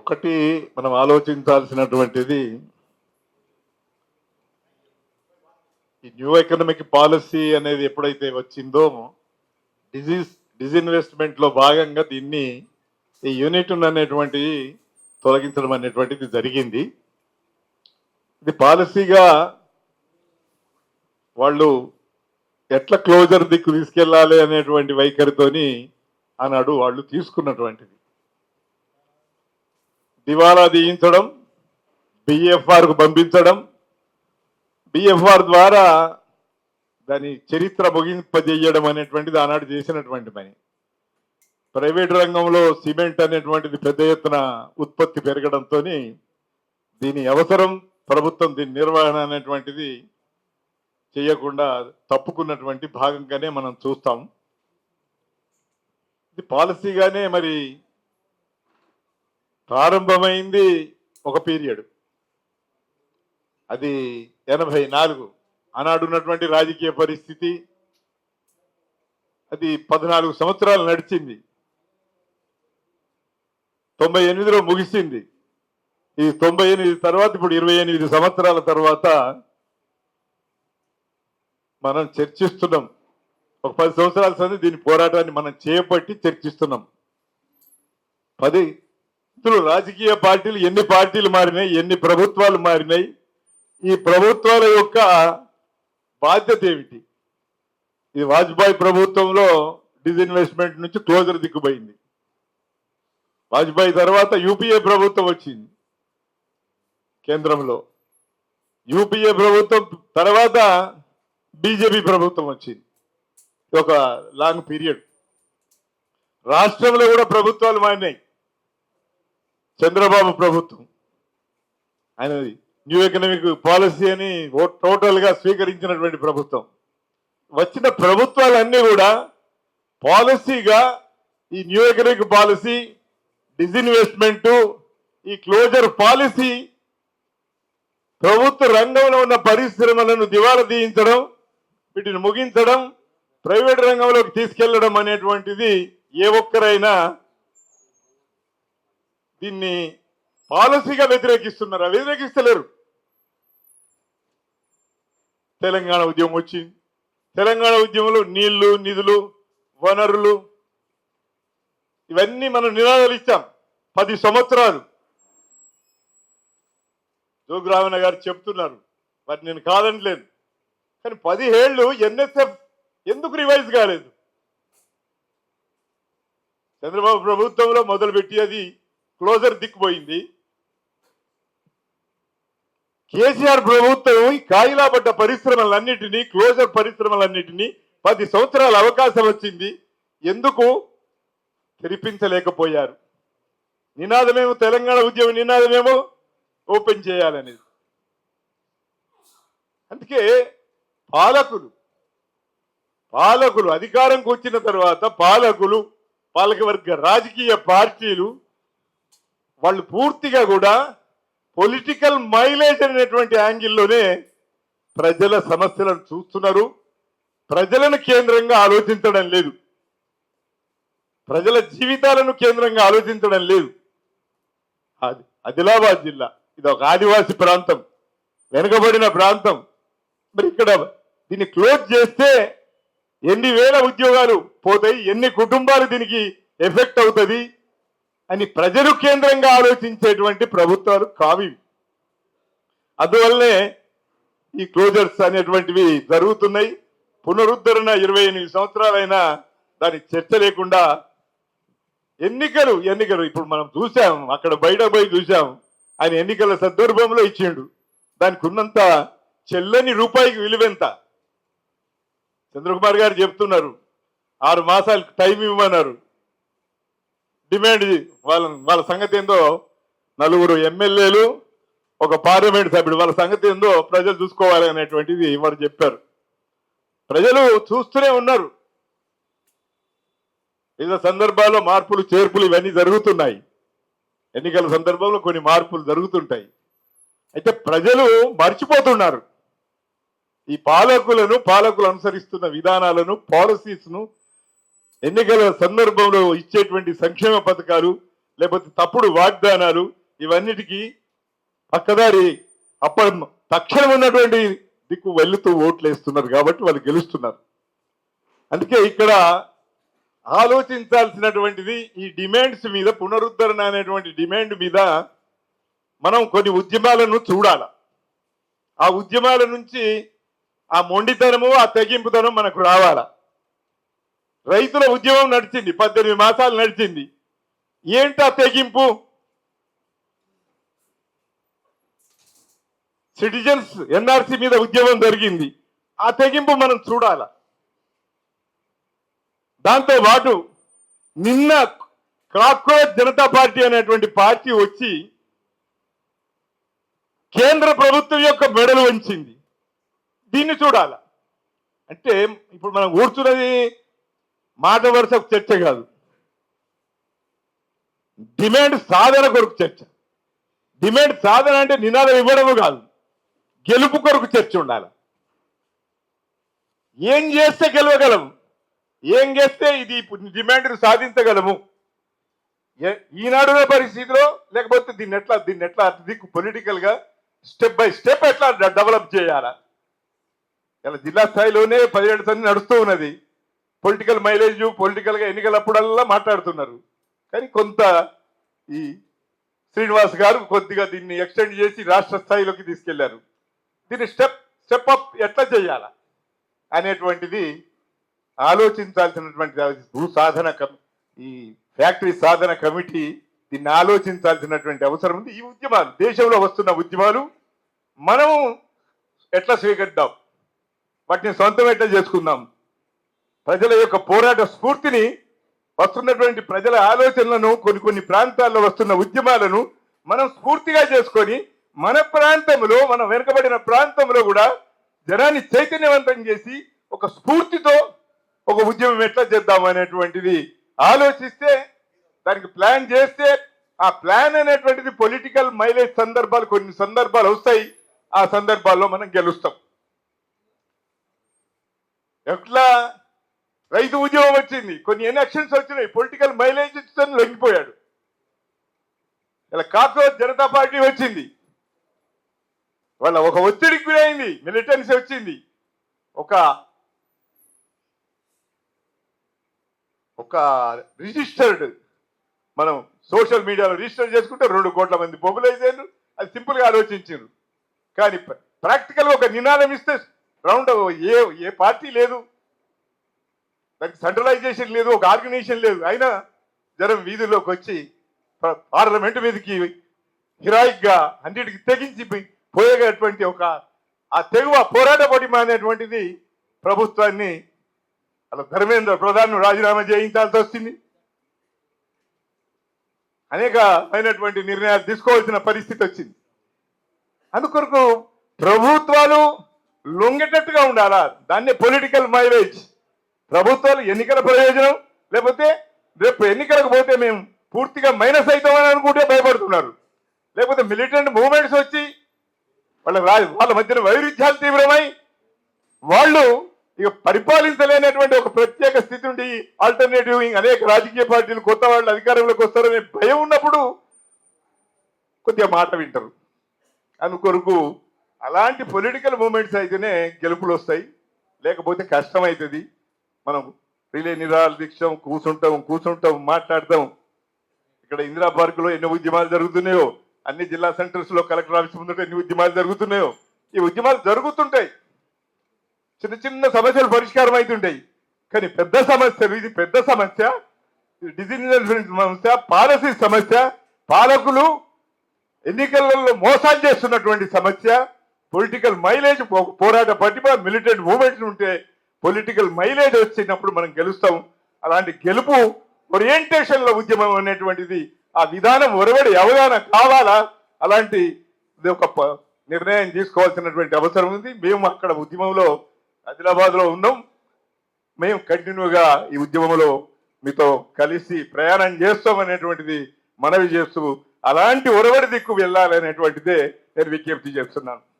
ఒకటి మనం ఆలోచించాల్సినటువంటిది ఈ న్యూ ఎకనామిక్ పాలసీ అనేది ఎప్పుడైతే వచ్చిందో డిజిన్వెస్ట్మెంట్ లో భాగంగా దీన్ని ఈ యూనిట్ అనేటువంటిది తొలగించడం అనేటువంటిది జరిగింది. ఇది పాలసీగా వాళ్ళు ఎట్లా క్లోజర్ దిక్కు తీసుకెళ్లాలి అనేటువంటి వైఖరితోని ఆనాడు వాళ్ళు తీసుకున్నటువంటిది. దివాలా తీయించడం, బిఎఫ్ఆర్కు పంపించడం, బిఎఫ్ఆర్ ద్వారా దాని చరిత్ర ముగింపజేయడం అనేటువంటిది ఆనాడు చేసినటువంటి పని. ప్రైవేట్ రంగంలో సిమెంట్ అనేటువంటిది పెద్ద ఎత్తున ఉత్పత్తి పెరగడంతో దీని అవసరం ప్రభుత్వం దీని నిర్వహణ అనేటువంటిది చేయకుండా తప్పుకున్నటువంటి భాగంగానే మనం చూస్తాం. ఇది పాలసీగానే మరి ప్రారంభమైంది ఒక పీరియడ్, అది 84 ఆనాడు ఉన్నటువంటి రాజకీయ పరిస్థితి. అది 14 సంవత్సరాలు నడిచింది, 98లో ముగిసింది. ఈ 98 తర్వాత ఇప్పుడు 28 సంవత్సరాల తర్వాత మనం చర్చిస్తున్నాం. ఒక 10 సంవత్సరాల సంది దీని పోరాటాన్ని మనం చేపట్టి చర్చిస్తున్నాం. 10 రాజకీయ పార్టీలు ఎన్ని పార్టీలు మారినాయి, ఎన్ని ప్రభుత్వాలు మారినాయి, ఈ ప్రభుత్వాల యొక్క బాధ్యత ఏమిటి? ఇది వాజ్పేయి ప్రభుత్వంలో డిజిన్వెస్ట్మెంట్ నుంచి క్లోజర్ దిక్కుపోయింది. వాజ్పేయి తర్వాత యూపీఏ ప్రభుత్వం వచ్చింది కేంద్రంలో, యూపీఏ ప్రభుత్వం తర్వాత బీజేపీ ప్రభుత్వం వచ్చింది. ఒక లాంగ్ పీరియడ్. రాష్ట్రంలో కూడా ప్రభుత్వాలు మారినాయి. చంద్రబాబు ప్రభుత్వం ఆయనది న్యూ ఎకనామిక్ పాలసీ అని టోటల్ గా స్వీకరించినటువంటి ప్రభుత్వం. వచ్చిన ప్రభుత్వాలన్నీ కూడా పాలసీగా ఈ న్యూ ఎకనామిక్ పాలసీ, డిజిన్వెస్ట్మెంట్, ఈ క్లోజర్ పాలసీ, ప్రభుత్వ రంగంలో ఉన్న పరిశ్రమలను దివాలా తీయించడం, వీటిని ముగించడం, ప్రైవేట్ రంగంలోకి తీసుకెళ్లడం అనేటువంటిది ఏ ఒక్కరైనా దీన్ని పాలసీగా వ్యతిరేకిస్తున్నారా? వ్యతిరేకిస్తలేరు. తెలంగాణ ఉద్యమం వచ్చింది. తెలంగాణ ఉద్యమంలో నీళ్లు, నిధులు, వనరులు ఇవన్నీ మనం నినాదాలు ఇచ్చాం 10 సంవత్సరాలు. జోగురామన్న గారు చెప్తున్నారు, మరి నేను కాదనలేదు. కానీ 10 ఏళ్ళు ఎన్ఎస్ఎఫ్ ఎందుకు రివైజ్ కాలేదు? చంద్రబాబు ప్రభుత్వంలో మొదలుపెట్టి అది క్లోజర్ దిక్కుపోయింది. కేసీఆర్ ప్రభుత్వం ఈ కాయిలా పడ్డ పరిశ్రమలన్నిటినీ, క్లోజర్ పరిశ్రమలన్నిటినీ 10 సంవత్సరాల అవకాశం వచ్చింది, ఎందుకు తెరిపించలేకపోయారు? నినాదమేమో తెలంగాణ ఉద్యమ నినాదమేమో ఓపెన్ చేయాలనేది. అందుకే పాలకులు అధికారంకి వచ్చిన తర్వాత పాలకవర్గ రాజకీయ పార్టీలు వాళ్ళు పూర్తిగా కూడా పొలిటికల్ మైలేజ్ అనేటువంటి యాంగిల్లోనే ప్రజల సమస్యలను చూస్తున్నారు. ప్రజలను కేంద్రంగా ఆలోచించడం లేదు, ప్రజల జీవితాలను కేంద్రంగా ఆలోచించడం లేదు. ఆదిలాబాద్ జిల్లా ఇది ఒక ఆదివాసీ ప్రాంతం, వెనుకబడిన ప్రాంతం. మరి ఇక్కడ దీన్ని క్లోజ్ చేస్తే ఎన్ని వేల ఉద్యోగాలు పోతాయి, ఎన్ని కుటుంబాలు దీనికి ఎఫెక్ట్ అవుతుంది అని ప్రజలు కేంద్రంగా ఆలోచించేటువంటి ప్రభుత్వాలు కావి. అందువల్లనే ఈ క్లోజర్స్ అనేటువంటివి జరుగుతున్నాయి. పునరుద్ధరణ 28 సంవత్సరాలైనా దాని చర్చ లేకుండా ఎన్నికలు ఇప్పుడు మనం చూసాం, అక్కడ బయట పోయి చూసాం. ఆయన ఎన్నికల సందర్భంలో ఇచ్చిండు, దానికి ఉన్నంత చెల్లని రూపాయికి విలువెంత? చంద్రకుమార్ గారు చెప్తున్నారు 6 మాసాలు టైం ఇవ్వమన్నారు. డిమాండ్ వాళ్ళ సంగతి ఏందో, 4 ఎమ్మెల్యేలు, ఒక పార్లమెంట్ సభ్యుడు, వాళ్ళ సంగతి ఏందో ప్రజలు చూసుకోవాలి అనేటువంటిది వారు చెప్పారు. ప్రజలు చూస్తూనే ఉన్నారు. వివిధ సందర్భాల్లో మార్పులు చేర్పులు ఇవన్నీ జరుగుతున్నాయి. ఎన్నికల సందర్భంలో కొన్ని మార్పులు జరుగుతుంటాయి. అయితే ప్రజలు మర్చిపోతున్నారు ఈ పాలకులు అనుసరిస్తున్న విధానాలను, పాలసీస్ ను, ఎన్నికల సందర్భంలో ఇచ్చేటువంటి సంక్షేమ పథకాలు లేకపోతే తప్పుడు వాగ్దానాలు ఇవన్నిటికీ పక్కదారి తక్షణం ఉన్నటువంటి దిక్కు వెళ్తూ ఓట్లు వేస్తున్నారు కాబట్టి వాళ్ళు గెలుస్తున్నారు. అందుకే ఇక్కడ ఆలోచించాల్సినటువంటిది ఈ డిమాండ్స్ మీద, పునరుద్ధరణ అనేటువంటి డిమాండ్ మీద మనం కొన్ని ఉద్యమాలను చూడాలి. ఆ ఉద్యమాల నుంచి ఆ మొండితనము, ఆ తెగింపుతనం మనకు రావాలా. రైతుల ఉద్యమం నడిచింది, 18 మాసాలు నడిచింది. ఏంటి ఆ తెగింపు? సిటిజన్స్ ఎన్ఆర్సీ మీద ఉద్యమం జరిగింది, ఆ తెగింపు మనం చూడాల. దాంతో పాటు నిన్న కాక్రోచ్ జనతా పార్టీ అనేటువంటి పార్టీ వచ్చి కేంద్ర ప్రభుత్వం యొక్క మెడలు వంచింది, దీన్ని చూడాల. అంటే ఇప్పుడు మనం కూర్చున్నది మాట వరుస చర్చ కాదు, డిమాండ్ సాధన కొరకు చర్చ. డిమాండ్ సాధన అంటే నినాదం ఇవ్వడము కాదు, గెలుపు కొరకు చర్చ ఉండాలి. ఏం చేస్తే గెలవగలము, ఏం చేస్తే ఇది డిమాండ్ సాధించగలము, ఈనాడున్న పరిస్థితిలో, లేకపోతే దీన్ని ఎట్లా దిక్కు పొలిటికల్ గా స్టెప్ బై స్టెప్ ఎట్లా డెవలప్ చేయాలా. ఇలా జిల్లా స్థాయిలోనే 17 సంది నడుస్తూ ఉన్నది. పొలిటికల్ మైలేజ్, పొలిటికల్ గా ఎన్నికలప్పుడల్లా మాట్లాడుతున్నారు. కానీ కొంత ఈ శ్రీనివాస్ గారు కొద్దిగా దీన్ని ఎక్స్టెండ్ చేసి రాష్ట్ర స్థాయిలోకి తీసుకెళ్లారు. దీన్ని స్టెప్ అప్ ఎట్లా చేయాలా అనేటువంటిది ఆలోచించాల్సినటువంటి భూ సాధన ఈ ఫ్యాక్టరీ సాధన కమిటీ దీన్ని ఆలోచించాల్సినటువంటి అవసరం ఉంది. ఈ ఉద్యమాలు, దేశంలో వస్తున్న ఉద్యమాలు మనము ఎట్లా స్వీకరిద్దాం, వాటిని సొంతం ఎట్లా చేసుకుందాం, ప్రజల యొక్క పోరాట స్ఫూర్తిని, వస్తున్నటువంటి ప్రజల ఆలోచనలను, కొన్ని ప్రాంతాల్లో వస్తున్న ఉద్యమాలను మనం స్ఫూర్తిగా చేసుకొని మన ప్రాంతంలో, మనం వెనుకబడిన ప్రాంతంలో కూడా జనాన్ని చైతన్యవంతం చేసి ఒక స్ఫూర్తితో ఒక ఉద్యమం ఎట్లా చేద్దాం అనేటువంటిది ఆలోచిస్తే, దానికి ప్లాన్ చేస్తే, ఆ ప్లాన్ అనేటువంటిది పొలిటికల్ మైలేజ్ సందర్భాలు, కొన్ని సందర్భాలు వస్తాయి. ఆ సందర్భాల్లో మనం గెలుస్తాం. ఎట్లా రైతు ఉద్యమం వచ్చింది, కొన్ని ఎలక్షన్స్ వచ్చినాయి, పొలిటికల్ మైలేజ్ ఇచ్చి లొంగిపోయాడు. ఇలా కాక్రోచ్ జనతా పార్టీ వచ్చింది, వాళ్ళ ఒక ఒత్తిడికి గురైంది, మిలిటెన్సీ వచ్చింది, ఒక రిజిస్టర్డ్, మనం సోషల్ మీడియాలో రిజిస్టర్ చేసుకుంటే 2 కోట్ల మంది మొబిలైజ్ అయ్యారు. అది సింపుల్ గా ఆలోచించారు. కానీ ప్రాక్టికల్ గా ఒక నినాదం ఇస్తే రౌండ్ ఏ పార్టీ లేదు, దానికి సెంట్రలైజేషన్ లేదు, ఒక ఆర్గనైజేషన్ లేదు, అయినా జనం వీధుల్లోకి వచ్చి పార్లమెంట్ మీదకి హిరాయిక్ గా అన్నిటికి తెగించి పోయేటువంటి ఆ తెగువ పోరాట పటిమ అనేటువంటిది ప్రభుత్వాన్ని అలా ధర్మేంద్ర ప్రధాన్ రాజీనామా చేయించాల్సి వచ్చింది. అనేకమైనటువంటి నిర్ణయాలు తీసుకోవాల్సిన పరిస్థితి వచ్చింది. అందుకొరకు ప్రభుత్వాలు లొంగేటట్టుగా ఉండాలా, దాన్ని పొలిటికల్ మైలేజ్. ప్రభుత్వాలు ఎన్నికల ప్రయోజనం, లేకపోతే రేపు ఎన్నికలకు పోతే మేము పూర్తిగా మైనస్ అవుతామని అనుకుంటే భయపడుతున్నారు. లేకపోతే మిలిటెంట్ మూవ్మెంట్స్ వచ్చి వాళ్ళ మధ్యన వైరుధ్యాలు తీవ్రమై వాళ్ళు ఇక పరిపాలించలేనటువంటి ఒక ప్రత్యేక స్థితి ఉండి ఆల్టర్నేటివ్ అనేక రాజకీయ పార్టీలు కొత్త వాళ్ళు అధికారంలోకి వస్తారనే భయం ఉన్నప్పుడు కొద్దిగా మాట వింటారు. అందుకొరకు అలాంటి పొలిటికల్ మూమెంట్స్ అయితేనే గెలుపులు వస్తాయి, లేకపోతే కష్టం అవుతుంది. మనం రిలే నిరాహార దీక్ష కూర్చుంటాం మాట్లాడతాం. ఇక్కడ ఇందిరా పార్కులో ఎన్ని ఉద్యమాలు జరుగుతున్నాయో, అన్ని జిల్లా సెంటర్స్ లో కలెక్టర్ ఆఫీస్ ముందు ఎన్ని ఉద్యమాలు జరుగుతున్నాయో, ఈ ఉద్యమాలు జరుగుతుంటాయి. చిన్న చిన్న సమస్యలు పరిష్కారం అవుతుంటాయి. కానీ పెద్ద సమస్యలు, ఇది పెద్ద సమస్య, డిసిజన్ సమస్య, పాలసీ సమస్య, పాలకులు ఎన్నికలలో మోసాలు చేస్తున్నటువంటి సమస్య, పొలిటికల్ మైలేజ్, పోరాట పటిమ, మిలిటెంట్ మూవ్మెంట్స్ ఉంటే పొలిటికల్ మైలేజ్ వచ్చినప్పుడు మనం గెలుస్తాం. అలాంటి గెలుపు ఓరియంటేషన్ లో ఉద్యమం అనేటువంటిది, ఆ విధానం ఒరవడి అవగాహన కావాలా. అలాంటి ఒక నిర్ణయం తీసుకోవాల్సినటువంటి అవసరం ఉంది. మేము అక్కడ ఉద్యమంలో ఆదిలాబాద్ లో ఉన్నాం. మేము కంటిన్యూగా ఈ ఉద్యమంలో మీతో కలిసి ప్రయాణం చేస్తాం అనేటువంటిది మనవి చేస్తూ, అలాంటి ఒరవడి దిక్కు వెళ్ళాలనేటువంటిదే నేను విజ్ఞప్తి చేస్తున్నాను.